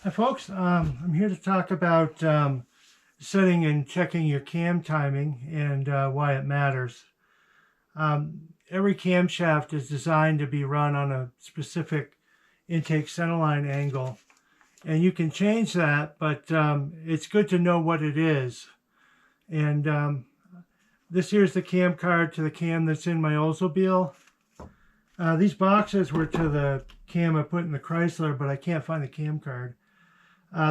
Hi folks, I'm here to talk about setting and checking your cam timing and why it matters. Every camshaft is designed to be run on a specific intake centerline angle, and you can change that, but it's good to know what it is. And this here's the cam card to the cam that's in my Oldsmobile. These boxes were to the cam I put in the Chrysler, but I can't find the cam card.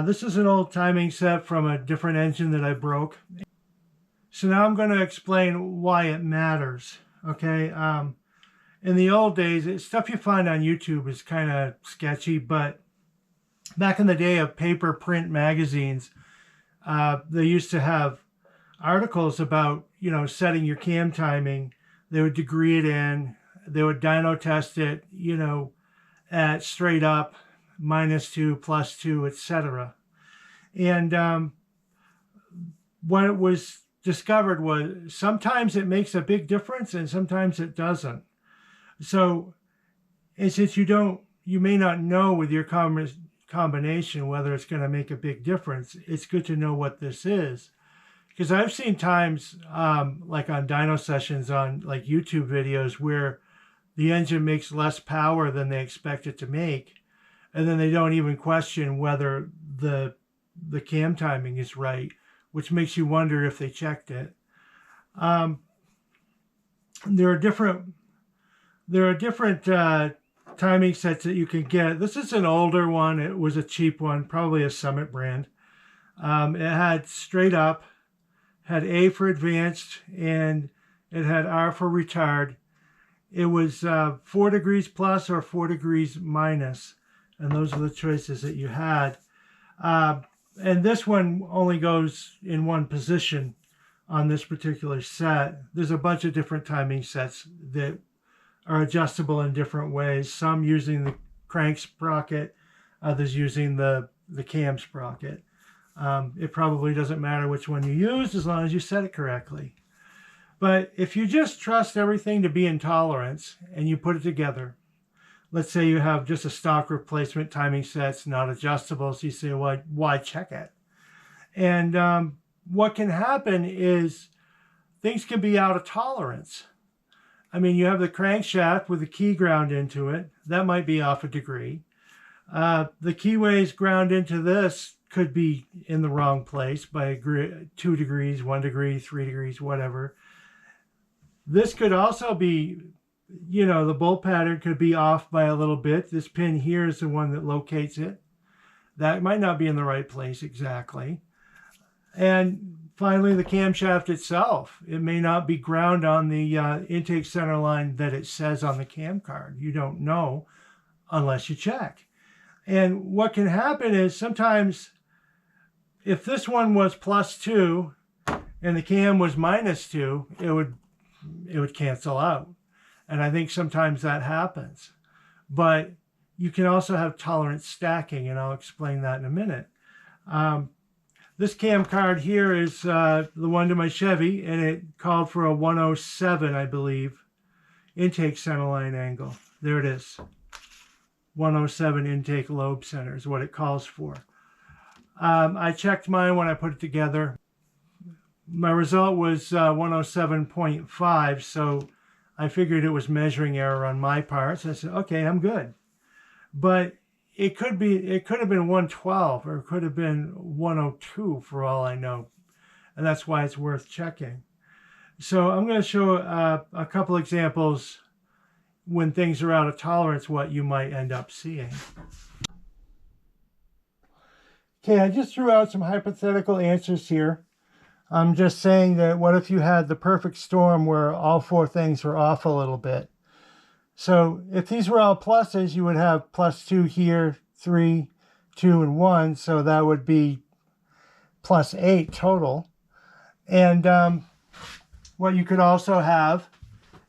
This is an old timing set from a different engine that I broke. So now I'm going to explain why it matters. Okay. In the old days, stuff you find on YouTube is kind of sketchy, but back in the day of paper print magazines, they used to have articles about, setting your cam timing. They would degree it in. They would dyno test it, at straight up, -2, +2, etc. And what was discovered was sometimes it makes a big difference and sometimes it doesn't. So, and since you may not know with your combination whether it's going to make a big difference, it's good to know what this is. Because I've seen times, like on dyno sessions on like YouTube videos, where the engine makes less power than they expect it to make, and then they don't even question whether the cam timing is right, which makes you wonder if they checked it. There are different timing sets that you can get. This is an older one. It was a cheap one, probably a Summit brand. It had straight up, had A for advanced, and it had R for retard. It was 4 degrees plus or 4 degrees minus. And those are the choices that you had. And this one only goes in one position on this particular set. There's a bunch of different timing sets that are adjustable in different ways. Some using the crank sprocket, others using the cam sprocket. It probably doesn't matter which one you use as long as you set it correctly. But if you just trust everything to be in tolerance and you put it together, let's say you have just a stock replacement timing set's not adjustable, so you say, well, why check it? And what can happen is things can be out of tolerance. I mean, you have the crankshaft with the key ground into it. That might be off a degree. The keyways ground into this could be in the wrong place by 2 degrees, 1 degree, 3 degrees, whatever. This could also be, the bolt pattern could be off by a little bit. This pin here is the one that locates it. That might not be in the right place exactly. And finally, the camshaft itself. It may not be ground on the intake center line that it says on the cam card. You don't know unless you check. And what can happen is sometimes if this one was +2 and the cam was -2, it would cancel out. And I think sometimes that happens. But you can also have tolerance stacking, and I'll explain that in a minute. This cam card here is the one to my Chevy, and it called for a 107, I believe, intake centerline angle. There it is. 107 intake lobe center is what it calls for. I checked mine when I put it together. My result was 107.5, so I figured it was measuring error on my part. So I said, okay, I'm good. But it could have been 112 or it could have been 102 for all I know. And that's why it's worth checking. So I'm going to show a couple examples when things are out of tolerance, what you might end up seeing. Okay, I just threw out some hypothetical answers here. I'm just saying that what if you had the perfect storm where all 4 things were off a little bit? So if these were all pluses, you would have +2 here, 3, 2, and 1. So that would be +8 total. And what you could also have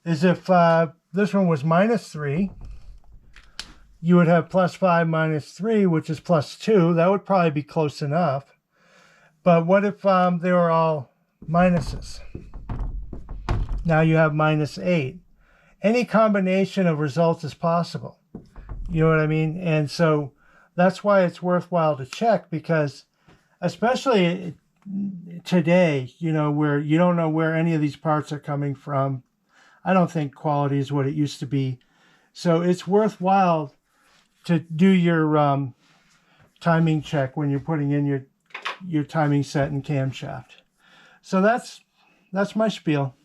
is if this one was -3, you would have +5 -3, which is +2. That would probably be close enough. But what if they were all minuses? Now you have -8. Any combination of results is possible. You know what I mean? And so That's why it's worthwhile to check, because especially today, you know, where you don't know where any of these parts are coming from. I don't think quality is what it used to be. So it's worthwhile to do your timing check when you're putting in your timing set and camshaft. So that's my spiel.